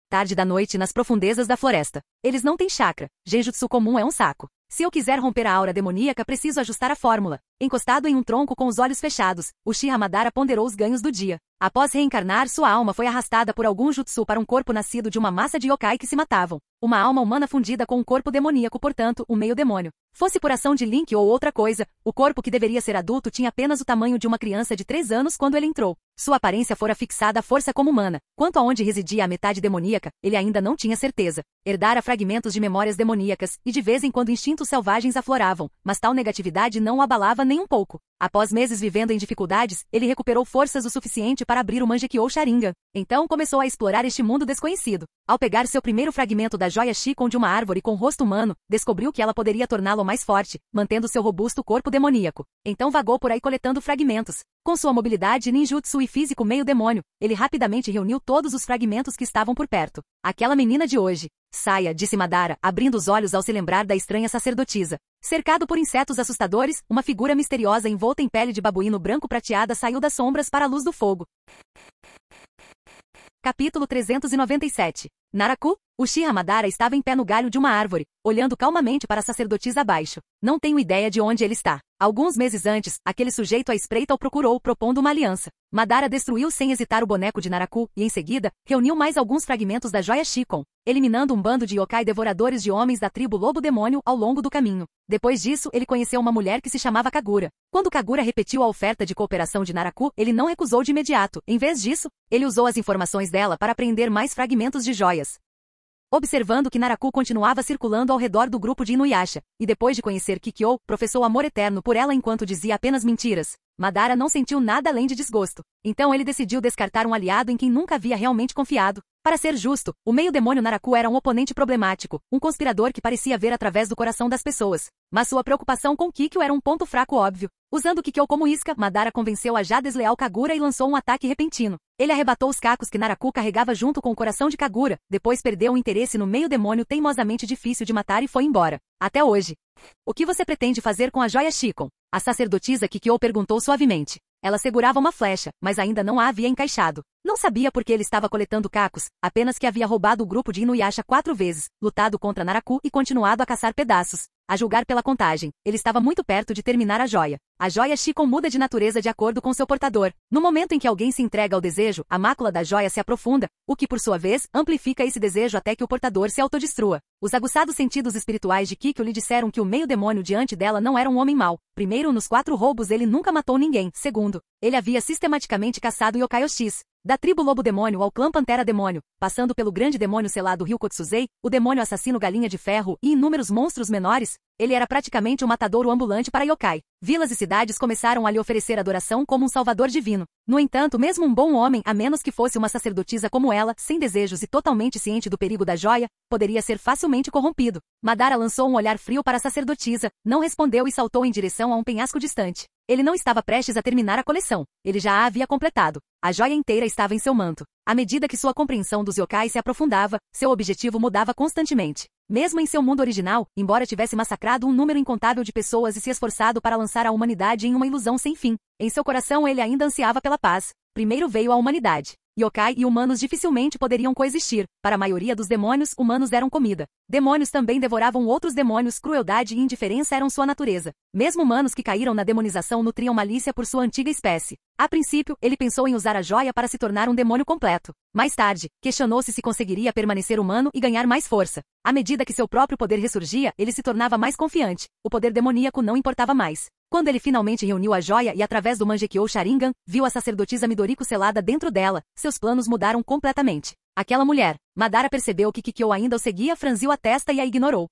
Tarde da noite nas profundezas da floresta. Eles não têm chakra. Genjutsu comum é um saco. Se eu quiser romper a aura demoníaca, preciso ajustar a fórmula. Encostado em um tronco com os olhos fechados, Uchiha Madara ponderou os ganhos do dia. Após reencarnar, sua alma foi arrastada por algum jutsu para um corpo nascido de uma massa de yokai que se matavam. Uma alma humana fundida com um corpo demoníaco, portanto, um meio-demônio. Fosse por ação de Link ou outra coisa, o corpo que deveria ser adulto tinha apenas o tamanho de uma criança de 3 anos quando ele entrou. Sua aparência fora fixada à força como humana. Quanto a onde residia a metade demoníaca, ele ainda não tinha certeza. Herdara fragmentos de memórias demoníacas, e de vez em quando instintos selvagens afloravam, mas tal negatividade não o abalava nem um pouco. Após meses vivendo em dificuldades, ele recuperou forças o suficiente para abrir o Mangekyou Sharingan. Então começou a explorar este mundo desconhecido. Ao pegar seu primeiro fragmento da joia Shikon de uma árvore com rosto humano, descobriu que ela poderia torná-lo mais forte, mantendo seu robusto corpo demoníaco. Então vagou por aí coletando fragmentos. Com sua mobilidade ninjutsu e físico meio demônio, ele rapidamente reuniu todos os fragmentos que estavam por perto. Aquela menina de hoje. Saia, disse Madara, abrindo os olhos ao se lembrar da estranha sacerdotisa. Cercado por insetos assustadores, uma figura misteriosa envolta em pele de babuíno branco prateada saiu das sombras para a luz do fogo. Capítulo 397. Naraku? Uchiha Madara estava em pé no galho de uma árvore, olhando calmamente para a sacerdotisa abaixo. Não tenho ideia de onde ele está. Alguns meses antes, aquele sujeito à espreita o procurou, propondo uma aliança. Madara destruiu sem hesitar o boneco de Naraku e, em seguida, reuniu mais alguns fragmentos da joia Shikon, eliminando um bando de yokai devoradores de homens da tribo Lobo-Demônio ao longo do caminho. Depois disso, ele conheceu uma mulher que se chamava Kagura. Quando Kagura repetiu a oferta de cooperação de Naraku, ele não recusou de imediato. Em vez disso, ele usou as informações dela para apreender mais fragmentos de joias. Observando que Naraku continuava circulando ao redor do grupo de Inuyasha, e depois de conhecer Kikyo, professou amor eterno por ela enquanto dizia apenas mentiras, Madara não sentiu nada além de desgosto. Então ele decidiu descartar um aliado em quem nunca havia realmente confiado. Para ser justo, o meio-demônio Naraku era um oponente problemático, um conspirador que parecia ver através do coração das pessoas. Mas sua preocupação com Kikyo era um ponto fraco óbvio. Usando Kikyo como isca, Madara convenceu a já desleal Kagura e lançou um ataque repentino. Ele arrebatou os cacos que Naraku carregava junto com o coração de Kagura, depois perdeu o interesse no meio-demônio teimosamente difícil de matar e foi embora. Até hoje. O que você pretende fazer com a joia Shikon? A sacerdotisa Kikyo perguntou suavemente. Ela segurava uma flecha, mas ainda não a havia encaixado. Não sabia por que ele estava coletando cacos, apenas que havia roubado o grupo de Inuyasha 4 vezes, lutado contra Naraku e continuado a caçar pedaços. A julgar pela contagem, ele estava muito perto de terminar a joia. A joia Shikon muda de natureza de acordo com seu portador. No momento em que alguém se entrega ao desejo, a mácula da joia se aprofunda, o que por sua vez, amplifica esse desejo até que o portador se autodestrua. Os aguçados sentidos espirituais de Kikyo lhe disseram que o meio-demônio diante dela não era um homem mau. Primeiro, nos 4 roubos ele nunca matou ninguém. Segundo, ele havia sistematicamente caçado yokai hostis. Da tribo Lobo-Demônio ao clã Pantera-Demônio, passando pelo grande demônio selado Ryukotsuzei, o demônio assassino Galinha de Ferro e inúmeros monstros menores, ele era praticamente um matadouro ambulante para yokai. Vilas e cidades começaram a lhe oferecer adoração como um salvador divino. No entanto, mesmo um bom homem, a menos que fosse uma sacerdotisa como ela, sem desejos e totalmente ciente do perigo da joia, poderia ser facilmente corrompido. Madara lançou um olhar frio para a sacerdotisa, não respondeu e saltou em direção a um penhasco distante. Ele não estava prestes a terminar a coleção. Ele já a havia completado. A joia inteira estava em seu manto. À medida que sua compreensão dos yokai se aprofundava, seu objetivo mudava constantemente. Mesmo em seu mundo original, embora tivesse massacrado um número incontável de pessoas e se esforçado para lançar a humanidade em uma ilusão sem fim, em seu coração ele ainda ansiava pela paz. Primeiro veio a humanidade. Yokai e humanos dificilmente poderiam coexistir. Para a maioria dos demônios, humanos eram comida. Demônios também devoravam outros demônios, crueldade e indiferença eram sua natureza. Mesmo humanos que caíram na demonização nutriam malícia por sua antiga espécie. A princípio, ele pensou em usar a joia para se tornar um demônio completo. Mais tarde, questionou-se se conseguiria permanecer humano e ganhar mais força. À medida que seu próprio poder ressurgia, ele se tornava mais confiante. O poder demoníaco não importava mais. Quando ele finalmente reuniu a joia e através do Mangekyou Sharingan, viu a sacerdotisa Midoriko selada dentro dela, seus planos mudaram completamente. Aquela mulher. Madara percebeu que Kikyo ainda o seguia, franziu a testa e a ignorou.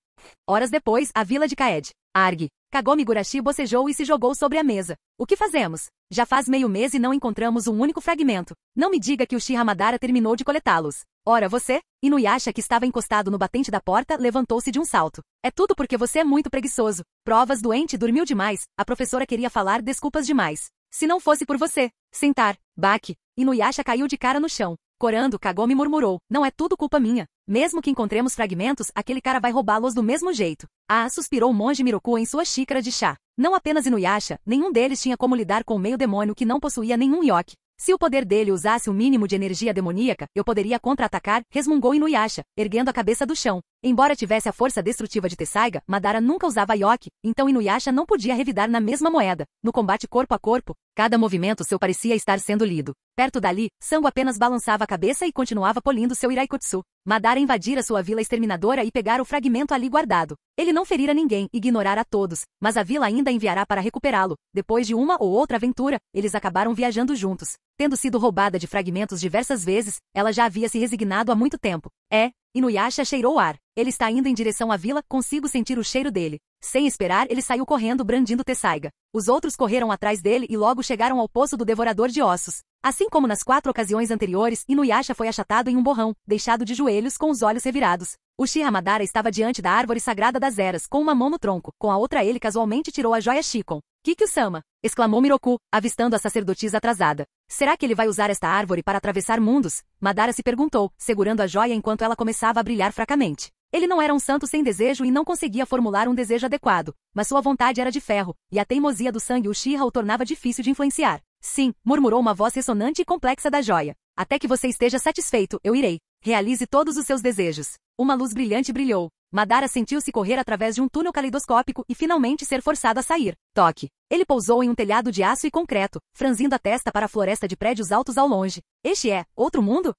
Horas depois, a vila de Kaed. Arg. Kagome Gurashi bocejou e se jogou sobre a mesa. O que fazemos? Já faz meio mês e não encontramos um único fragmento. Não me diga que o Uchiha Madara terminou de coletá-los. Ora você? Inuyasha, que estava encostado no batente da porta, levantou-se de um salto. É tudo porque você é muito preguiçoso. Provas, doente, dormiu demais. A professora queria falar desculpas demais. Se não fosse por você. Sentar. Baque. Inuyasha caiu de cara no chão. Corando, Kagome murmurou. Não é tudo culpa minha. Mesmo que encontremos fragmentos, aquele cara vai roubá-los do mesmo jeito. Ah, suspirou o monge Miroku em sua xícara de chá. Não apenas Inuyasha, nenhum deles tinha como lidar com o meio-demônio que não possuía nenhum yoki. Se o poder dele usasse o mínimo de energia demoníaca, eu poderia contra-atacar, resmungou Inuyasha, erguendo a cabeça do chão. Embora tivesse a força destrutiva de Tessaiga, Madara nunca usava yoki, então Inuyasha não podia revidar na mesma moeda. No combate corpo a corpo, cada movimento seu parecia estar sendo lido. Perto dali, Sango apenas balançava a cabeça e continuava polindo seu Iraikotsu. Madara invadira sua vila exterminadora e pegara o fragmento ali guardado. Ele não ferira ninguém, ignorara a todos, mas a vila ainda enviará para recuperá-lo. Depois de uma ou outra aventura, eles acabaram viajando juntos. Tendo sido roubada de fragmentos diversas vezes, ela já havia se resignado há muito tempo. Inuyasha cheirou o ar. Ele está indo em direção à vila, consigo sentir o cheiro dele. Sem esperar, ele saiu correndo brandindo Tessaiga. Os outros correram atrás dele e logo chegaram ao poço do devorador de ossos. Assim como nas 4 ocasiões anteriores, Inuyasha foi achatado em um borrão, deixado de joelhos com os olhos revirados. Uchiha Madara estava diante da árvore sagrada das eras, com uma mão no tronco, com a outra ele casualmente tirou a joia Shikon. Kikyo-sama! Exclamou Miroku, avistando a sacerdotisa atrasada. Será que ele vai usar esta árvore para atravessar mundos? Madara se perguntou, segurando a joia enquanto ela começava a brilhar fracamente. Ele não era um santo sem desejo e não conseguia formular um desejo adequado, mas sua vontade era de ferro, e a teimosia do sangue Uchiha o tornava difícil de influenciar. Sim, murmurou uma voz ressonante e complexa da joia. Até que você esteja satisfeito, eu irei. Realize todos os seus desejos. Uma luz brilhante brilhou. Madara sentiu-se correr através de um túnel caleidoscópico e finalmente ser forçado a sair. Toque. Ele pousou em um telhado de aço e concreto, franzindo a testa para a floresta de prédios altos ao longe. Este é outro mundo?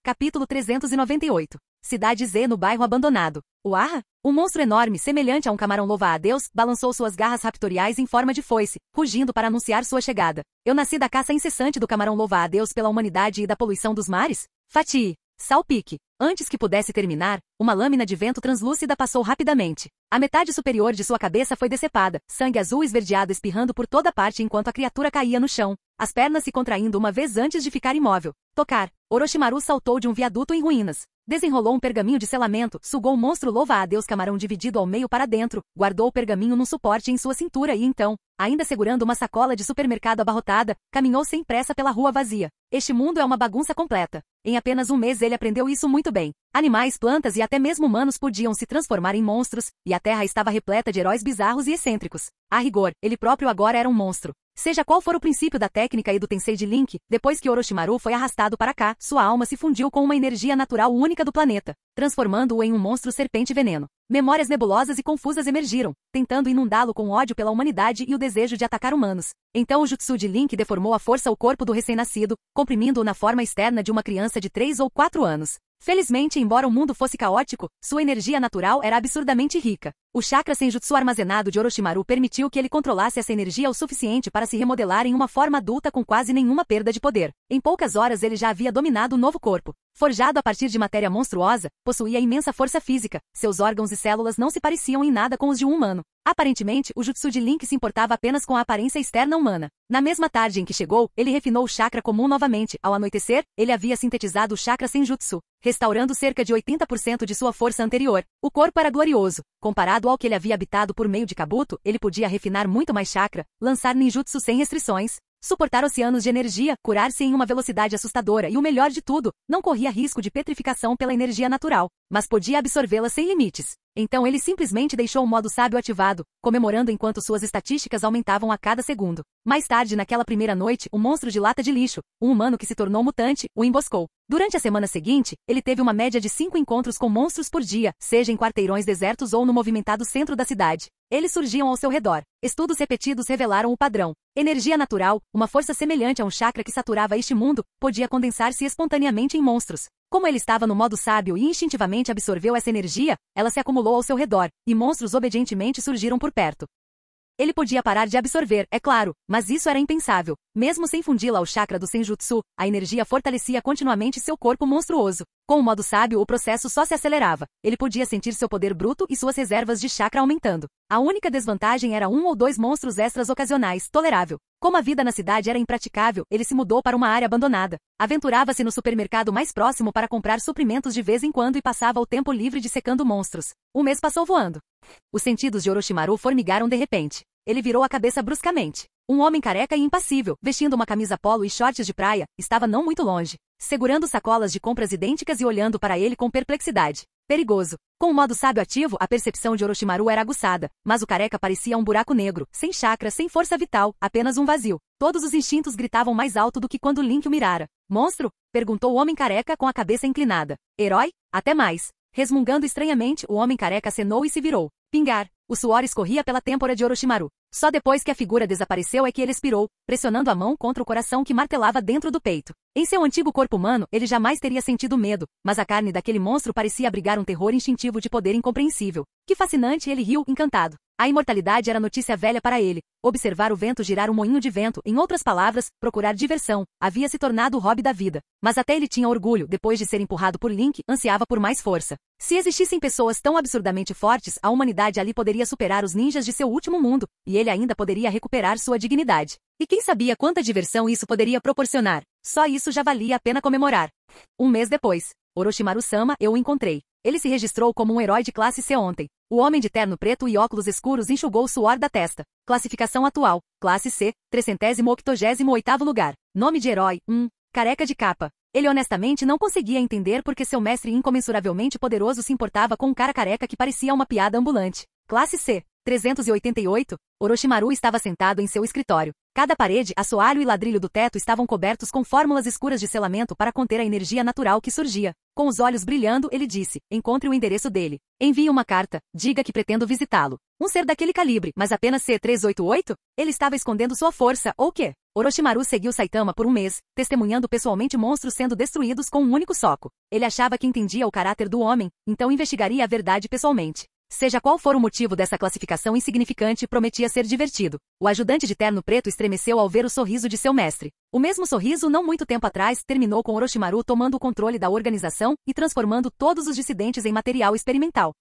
Capítulo 398. Cidade Z no bairro abandonado. Uarra? Um monstro enorme, semelhante a um camarão louva-a-Deus, balançou suas garras raptoriais em forma de foice, rugindo para anunciar sua chegada. Eu nasci da caça incessante do camarão louva-a-Deus pela humanidade e da poluição dos mares? Fatie. Salpique. Antes que pudesse terminar, uma lâmina de vento translúcida passou rapidamente. A metade superior de sua cabeça foi decepada, sangue azul esverdeado espirrando por toda parte enquanto a criatura caía no chão, as pernas se contraindo uma vez antes de ficar imóvel. Tocar. Orochimaru saltou de um viaduto em ruínas. Desenrolou um pergaminho de selamento, sugou o monstro louva-a-Deus camarão dividido ao meio para dentro, guardou o pergaminho num suporte em sua cintura e então, ainda segurando uma sacola de supermercado abarrotada, caminhou sem pressa pela rua vazia. Este mundo é uma bagunça completa. Em apenas um mês ele aprendeu isso muito bem. Animais, plantas e até mesmo humanos podiam se transformar em monstros, e a Terra estava repleta de heróis bizarros e excêntricos. A rigor, ele próprio agora era um monstro. Seja qual for o princípio da técnica e do Tensei de Link, depois que Orochimaru foi arrastado para cá, sua alma se fundiu com uma energia natural única do planeta, transformando-o em um monstro serpente-veneno. Memórias nebulosas e confusas emergiram, tentando inundá-lo com ódio pela humanidade e o desejo de atacar humanos. Então o jutsu de Link deformou à força o corpo do recém-nascido, comprimindo-o na forma externa de uma criança de 3 ou 4 anos. Felizmente, embora o mundo fosse caótico, sua energia natural era absurdamente rica. O chakra senjutsu armazenado de Orochimaru permitiu que ele controlasse essa energia o suficiente para se remodelar em uma forma adulta com quase nenhuma perda de poder. Em poucas horas ele já havia dominado o novo corpo. Forjado a partir de matéria monstruosa, possuía imensa força física, seus órgãos e células não se pareciam em nada com os de um humano. Aparentemente, o jutsu de Link se importava apenas com a aparência externa humana. Na mesma tarde em que chegou, ele refinou o chakra comum novamente. Ao anoitecer, ele havia sintetizado o chakra senjutsu, restaurando cerca de 80% de sua força anterior. O corpo era glorioso. Comparado ao que ele havia habitado por meio de Kabuto, ele podia refinar muito mais chakra, lançar ninjutsu sem restrições, suportar oceanos de energia, curar-se em uma velocidade assustadora e o melhor de tudo, não corria risco de petrificação pela energia natural, mas podia absorvê-la sem limites. Então ele simplesmente deixou o modo sábio ativado, comemorando enquanto suas estatísticas aumentavam a cada segundo. Mais tarde naquela primeira noite, o monstro de lata de lixo, um humano que se tornou mutante, o emboscou. Durante a semana seguinte, ele teve uma média de 5 encontros com monstros por dia, seja em quarteirões desertos ou no movimentado centro da cidade. Eles surgiam ao seu redor. Estudos repetidos revelaram o padrão. Energia natural, uma força semelhante a um chakra que saturava este mundo, podia condensar-se espontaneamente em monstros. Como ele estava no modo sábio e instintivamente absorveu essa energia, ela se acumulou ao seu redor, e monstros obedientemente surgiram por perto. Ele podia parar de absorver, é claro, mas isso era impensável. Mesmo sem fundi-la ao chakra do senjutsu, a energia fortalecia continuamente seu corpo monstruoso. Com o modo sábio, o processo só se acelerava. Ele podia sentir seu poder bruto e suas reservas de chakra aumentando. A única desvantagem era 1 ou 2 monstros extras ocasionais, tolerável. Como a vida na cidade era impraticável, ele se mudou para uma área abandonada. Aventurava-se no supermercado mais próximo para comprar suprimentos de vez em quando e passava o tempo livre dissecando monstros. O mês passou voando. Os sentidos de Orochimaru formigaram de repente. Ele virou a cabeça bruscamente. Um homem careca e impassível, vestindo uma camisa polo e shorts de praia, estava não muito longe, segurando sacolas de compras idênticas e olhando para ele com perplexidade. Perigoso. Com o modo sábio ativo, a percepção de Orochimaru era aguçada, mas o careca parecia um buraco negro, sem chakra, sem força vital, apenas um vazio. Todos os instintos gritavam mais alto do que quando Link o mirara. Monstro? Perguntou o homem careca com a cabeça inclinada. Herói? Até mais. Resmungando estranhamente, o homem careca acenou e se virou. Pingar. O suor escorria pela têmpora de Orochimaru. Só depois que a figura desapareceu é que ele expirou, pressionando a mão contra o coração que martelava dentro do peito. Em seu antigo corpo humano, ele jamais teria sentido medo, mas a carne daquele monstro parecia abrigar um terror instintivo de poder incompreensível. Que fascinante, ele riu, encantado. A imortalidade era notícia velha para ele. Observar o vento girar um moinho de vento, em outras palavras, procurar diversão, havia se tornado o hobby da vida. Mas até ele tinha orgulho, depois de ser empurrado por Link, ansiava por mais força. Se existissem pessoas tão absurdamente fortes, a humanidade ali poderia superar os ninjas de seu último mundo, e ele ainda poderia recuperar sua dignidade. E quem sabia quanta diversão isso poderia proporcionar? Só isso já valia a pena comemorar. Um mês depois, Orochimaru-sama, eu o encontrei. Ele se registrou como um herói de classe C ontem. O homem de terno preto e óculos escuros enxugou o suor da testa. Classificação atual, classe C, 388º lugar. Nome de herói, careca de capa. Ele honestamente não conseguia entender porque seu mestre incomensuravelmente poderoso se importava com um cara careca que parecia uma piada ambulante. Classe C, 388, Orochimaru estava sentado em seu escritório. Cada parede, assoalho e ladrilho do teto estavam cobertos com fórmulas escuras de selamento para conter a energia natural que surgia. Com os olhos brilhando, ele disse, encontre o endereço dele. Envie uma carta, diga que pretendo visitá-lo. Um ser daquele calibre, mas apenas C388? Ele estava escondendo sua força, ou quê? Orochimaru seguiu Saitama por um mês, testemunhando pessoalmente monstros sendo destruídos com um único soco. Ele achava que entendia o caráter do homem, então investigaria a verdade pessoalmente. Seja qual for o motivo dessa classificação insignificante, prometia ser divertido. O ajudante de terno preto estremeceu ao ver o sorriso de seu mestre. O mesmo sorriso, não muito tempo atrás, terminou com Orochimaru tomando o controle da organização e transformando todos os dissidentes em material experimental.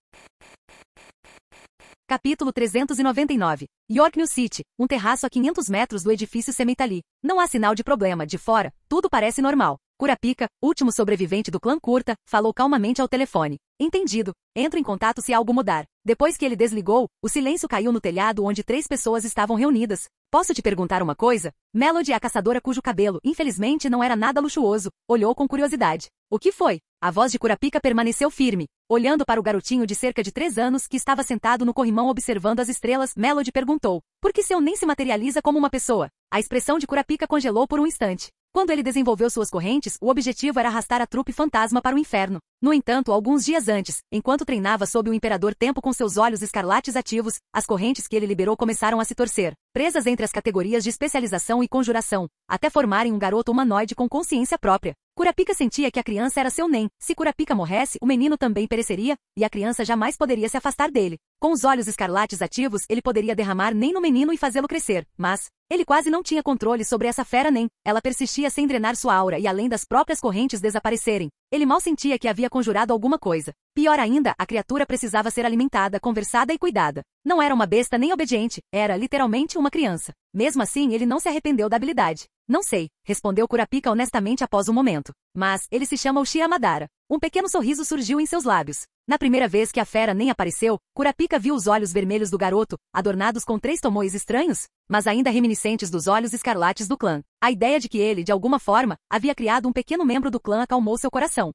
Capítulo 399. York New City, um terraço a 500 metros do edifício Sementali. Não há sinal de problema, de fora, tudo parece normal. Kurapika, último sobrevivente do clã Kurta, falou calmamente ao telefone. Entendido. Entro em contato se algo mudar. Depois que ele desligou, o silêncio caiu no telhado onde 3 pessoas estavam reunidas. Posso te perguntar uma coisa? Melody, a caçadora cujo cabelo, infelizmente, não era nada luxuoso, olhou com curiosidade. O que foi? A voz de Kurapika permaneceu firme. Olhando para o garotinho de cerca de 3 anos que estava sentado no corrimão observando as estrelas, Melody perguntou. Por que seu nem se materializa como uma pessoa? A expressão de Kurapika congelou por um instante. Quando ele desenvolveu suas correntes, o objetivo era arrastar a trupe fantasma para o inferno. No entanto, alguns dias antes, enquanto treinava sob o Imperador Tempo com seus olhos escarlates ativos, as correntes que ele liberou começaram a se torcer, presas entre as categorias de especialização e conjuração, até formarem um garoto humanoide com consciência própria. Kurapika sentia que a criança era seu Nen. Se Kurapika morresse, o menino também pereceria, e a criança jamais poderia se afastar dele. Com os olhos escarlates ativos, ele poderia derramar Nen no menino e fazê-lo crescer, mas ele quase não tinha controle sobre essa fera Nen. Ela persistia sem drenar sua aura e além das próprias correntes desaparecerem. Ele mal sentia que havia conjurado alguma coisa. Pior ainda, a criatura precisava ser alimentada, conversada e cuidada. Não era uma besta nem obediente, era literalmente uma criança. Mesmo assim, ele não se arrependeu da habilidade. Não sei, respondeu Kurapika honestamente após um momento. Mas, ele se chama Uchiha Madara. Um pequeno sorriso surgiu em seus lábios. Na primeira vez que a fera nem apareceu, Kurapika viu os olhos vermelhos do garoto, adornados com 3 tomoes estranhos, mas ainda reminiscentes dos olhos escarlates do clã. A ideia de que ele, de alguma forma, havia criado um pequeno membro do clã acalmou seu coração.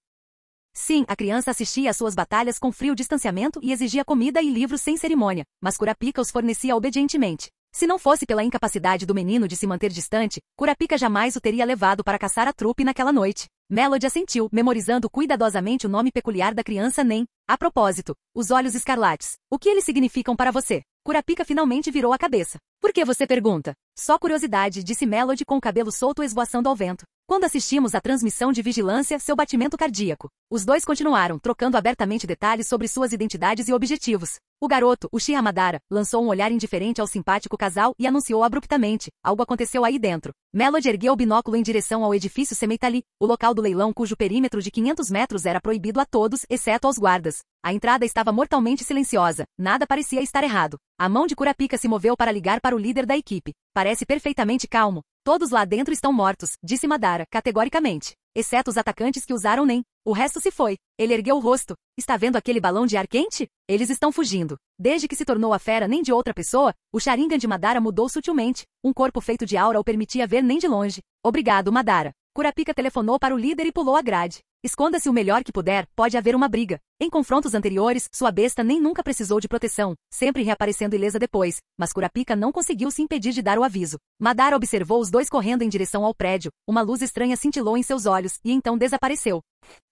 Sim, a criança assistia às suas batalhas com frio distanciamento e exigia comida e livros sem cerimônia, mas Kurapika os fornecia obedientemente. Se não fosse pela incapacidade do menino de se manter distante, Kurapika jamais o teria levado para caçar a trupe naquela noite. Melody assentiu, memorizando cuidadosamente o nome peculiar da criança Nen. A propósito, os olhos escarlates. O que eles significam para você? Kurapika finalmente virou a cabeça. Por que você pergunta? Só curiosidade, disse Melody com o cabelo solto esvoaçando ao vento. Quando assistimos à transmissão de vigilância, seu batimento cardíaco. Os dois continuaram, trocando abertamente detalhes sobre suas identidades e objetivos. O garoto, Uchiha Madara, lançou um olhar indiferente ao simpático casal e anunciou abruptamente. Algo aconteceu aí dentro. Melody ergueu o binóculo em direção ao edifício Sementali, o local do leilão cujo perímetro de 500 metros era proibido a todos, exceto aos guardas. A entrada estava mortalmente silenciosa. Nada parecia estar errado. A mão de Kurapika se moveu para ligar para o líder da equipe. Parece perfeitamente calmo. Todos lá dentro estão mortos, disse Madara, categoricamente. Exceto os atacantes que usaram Nen. O resto se foi. Ele ergueu o rosto. Está vendo aquele balão de ar quente? Eles estão fugindo. Desde que se tornou a fera Nen de outra pessoa, o Sharingan de Madara mudou sutilmente. Um corpo feito de aura o permitia ver Nen de longe. Obrigado, Madara. Kurapika telefonou para o líder e pulou a grade. Esconda-se o melhor que puder, pode haver uma briga. Em confrontos anteriores, sua besta nem nunca precisou de proteção, sempre reaparecendo ilesa depois, mas Kurapika não conseguiu se impedir de dar o aviso. Madara observou os dois correndo em direção ao prédio, uma luz estranha cintilou em seus olhos, e então desapareceu.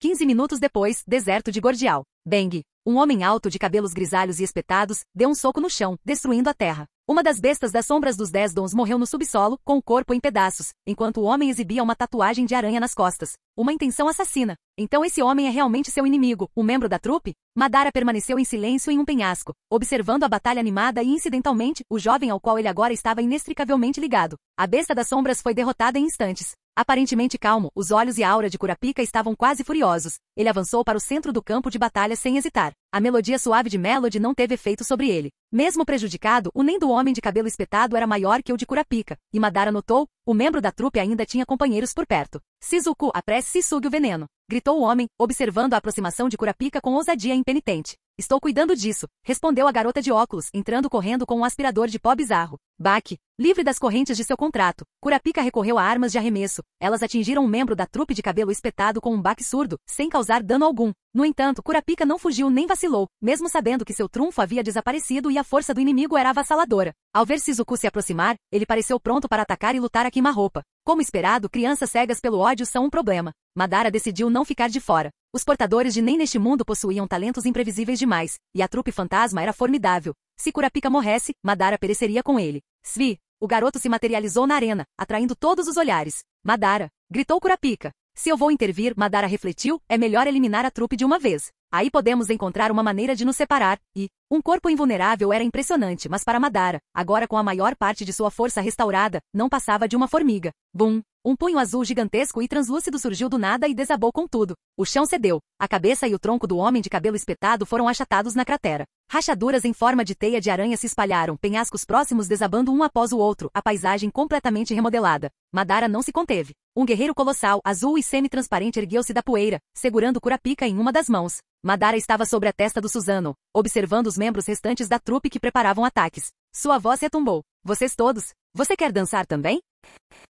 15 minutos depois, deserto de Gordial. Bang! Um homem alto de cabelos grisalhos e espetados, deu um soco no chão, destruindo a terra. Uma das bestas das sombras dos 10 dons morreu no subsolo, com o corpo em pedaços, enquanto o homem exibia uma tatuagem de aranha nas costas. Uma intenção assassina. Então esse homem é realmente seu inimigo, um membro da da trupe? Madara permaneceu em silêncio em um penhasco, observando a batalha animada e, incidentalmente, o jovem ao qual ele agora estava inextricavelmente ligado. A besta das sombras foi derrotada em instantes. Aparentemente calmo, os olhos e a aura de Kurapika estavam quase furiosos. Ele avançou para o centro do campo de batalha sem hesitar. A melodia suave de Melody não teve efeito sobre ele. Mesmo prejudicado, o nem do homem de cabelo espetado era maior que o de Kurapika, e Madara notou, o membro da trupe ainda tinha companheiros por perto. Shizuku, apresse-se e sugue o veneno, gritou o homem, observando a aproximação de Kurapika com ousadia impenitente. Estou cuidando disso, respondeu a garota de óculos, entrando correndo com um aspirador de pó bizarro. Baki, livre das correntes de seu contrato, Kurapika recorreu a armas de arremesso. Elas atingiram um membro da trupe de cabelo espetado com um baque surdo, sem causar dano algum. No entanto, Kurapika não fugiu nem vacilou, mesmo sabendo que seu trunfo havia desaparecido e a força do inimigo era avassaladora. Ao ver Shizuku se aproximar, ele pareceu pronto para atacar e lutar a queima-roupa. Como esperado, crianças cegas pelo ódio são um problema. Madara decidiu não ficar de fora. Os portadores de Nen neste mundo possuíam talentos imprevisíveis demais, e a trupe fantasma era formidável. Se Kurapika morresse, Madara pereceria com ele. Svi, o garoto se materializou na arena, atraindo todos os olhares. Madara, gritou Kurapika. Se eu vou intervir, Madara refletiu, é melhor eliminar a trupe de uma vez. Aí podemos encontrar uma maneira de nos separar, e... Um corpo invulnerável era impressionante, mas para Madara, agora com a maior parte de sua força restaurada, não passava de uma formiga. Bum! Um punho azul gigantesco e translúcido surgiu do nada e desabou com tudo. O chão cedeu. A cabeça e o tronco do homem de cabelo espetado foram achatados na cratera. Rachaduras em forma de teia de aranha se espalharam, penhascos próximos desabando um após o outro, a paisagem completamente remodelada. Madara não se conteve. Um guerreiro colossal, azul e semi-transparente ergueu-se da poeira, segurando Kurapika em uma das mãos. Madara estava sobre a testa do Susanoo, observando os membros restantes da trupe que preparavam ataques. Sua voz retumbou. Vocês todos? Você quer dançar também?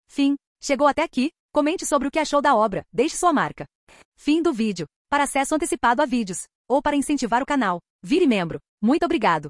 Fim. Chegou até aqui? Comente sobre o que achou da obra, deixe sua marca. Fim do vídeo. Para acesso antecipado a vídeos, ou para incentivar o canal, vire membro. Muito obrigado.